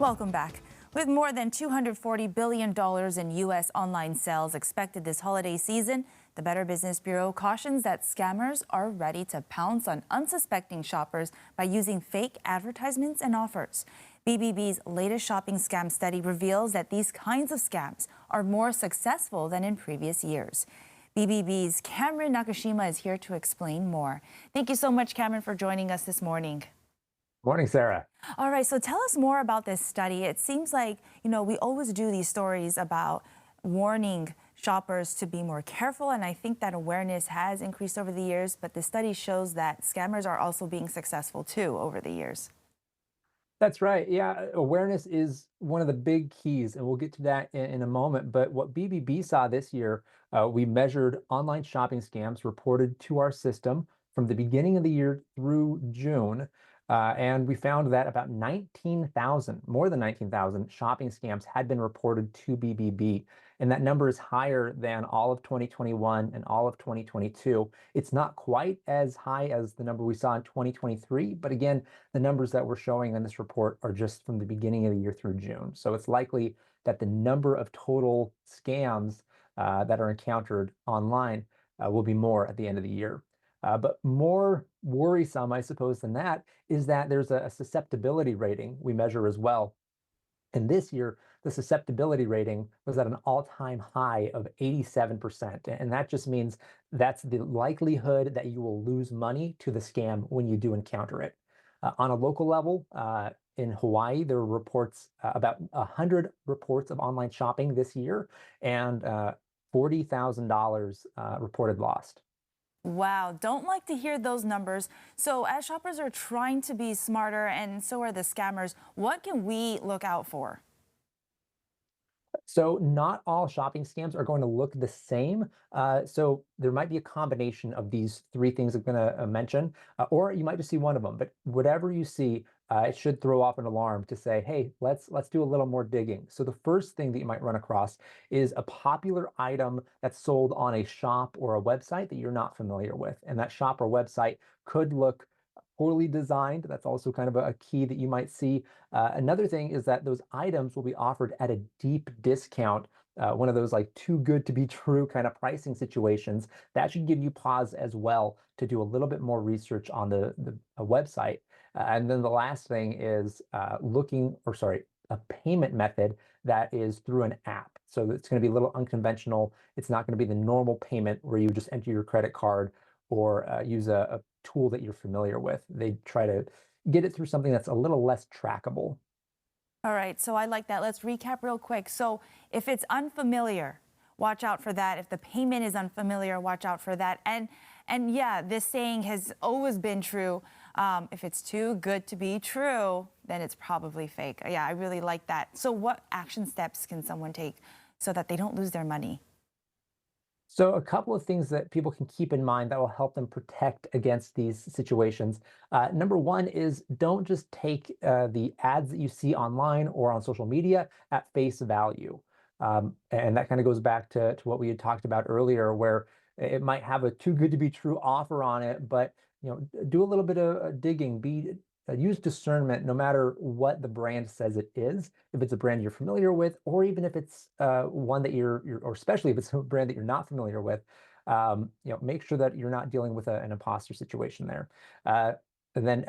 Welcome back. With more than $240 billion in U.S. online sales expected this holiday season, the Better Business Bureau cautions that scammers are ready to pounce on unsuspecting shoppers by using fake advertisements and offers. BBB's latest shopping scam study reveals that these kinds of scams are more successful than in previous years. BBB's Cameron Nakashima is here to explain more. Thank you so much, Cameron, for joining us this morning. Morning, Sarah. All right, so tell us more about this study. It seems like, we always do these stories about warning shoppers to be more careful, and I think that awareness has increased over the years, but the study shows that scammers are also being successful too over the years. That's right. Yeah, awareness is one of the big keys, and we'll get to that in a moment. But what BBB saw this year, we measured online shopping scams reported to our system from the beginning of the year through June. And we found that about 19,000, more than 19,000 shopping scams had been reported to BBB. And that number is higher than all of 2021 and all of 2022. It's not quite as high as the number we saw in 2023. But again, the numbers that we're showing in this report are just from the beginning of the year through June. So it's likely that the number of total scams that are encountered online will be more at the end of the year. But more worrisome, I suppose, than that is that there's a susceptibility rating we measure as well. And this year, the susceptibility rating was at an all-time high of 87%. And that just means that's the likelihood that you will lose money to the scam when you do encounter it. On a local level, in Hawaii, there were reports, about 100 reports of online shopping this year, and $40,000 reported lost. Wow, don't like to hear those numbers. So as shoppers are trying to be smarter and so are the scammers, what can we look out for? So not all shopping scams are going to look the same. So there might be a combination of these three things I'm going to mention, or you might just see one of them. But whatever you see, it should throw off an alarm to say, "Hey, let's do a little more digging." So the first thing that you might run across is a popular item that's sold on a shop or a website that you're not familiar with, and that shop or website could look poorly designed. That's also kind of a key that you might see. Another thing is that those items will be offered at a deep discount, one of those like too good to be true kind of pricing situations. That should give you pause as well to do a little bit more research on the website. And then the last thing is a payment method that is through an app. So it's going to be a little unconventional. It's not going to be the normal payment where you just enter your credit card or use a tool that you're familiar with. They try to get it through something that's a little less trackable. All right, so I like that. Let's recap real quick. So if it's unfamiliar, watch out for that. If the payment is unfamiliar, watch out for that. And yeah, this saying has always been true. If it's too good to be true, then it's probably fake. Yeah, I really like that. So what action steps can someone take so that they don't lose their money? So a couple of things that people can keep in mind that will help them protect against these situations. Number one is don't just take the ads that you see online or on social media at face value. And that kind of goes back to what we had talked about earlier, where it might have a too good to be true offer on it, but do a little bit of digging, use discernment no matter what the brand says it is. If it's a brand you're familiar with, or even if it's one that or especially if it's a brand that you're not familiar with, make sure that you're not dealing with an imposter situation there. And then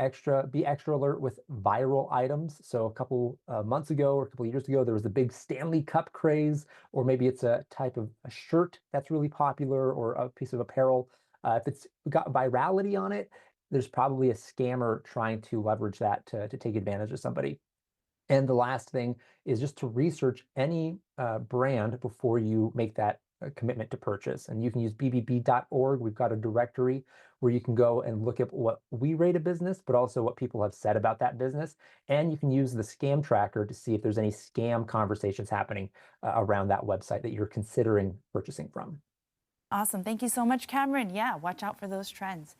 be extra alert with viral items. So a couple months ago or a couple of years ago, there was a big Stanley Cup craze, or maybe it's a type of a shirt that's really popular or a piece of apparel. If it's got virality on it, there's probably a scammer trying to leverage that to take advantage of somebody. And the last thing is just to research any brand before you make that commitment to purchase. And you can use bbb.org. We've got a directory where you can go and look at what we rate a business, but also what people have said about that business. And you can use the scam tracker to see if there's any scam conversations happening around that website that you're considering purchasing from. Awesome. Thank you so much, Cameron. Yeah, watch out for those trends.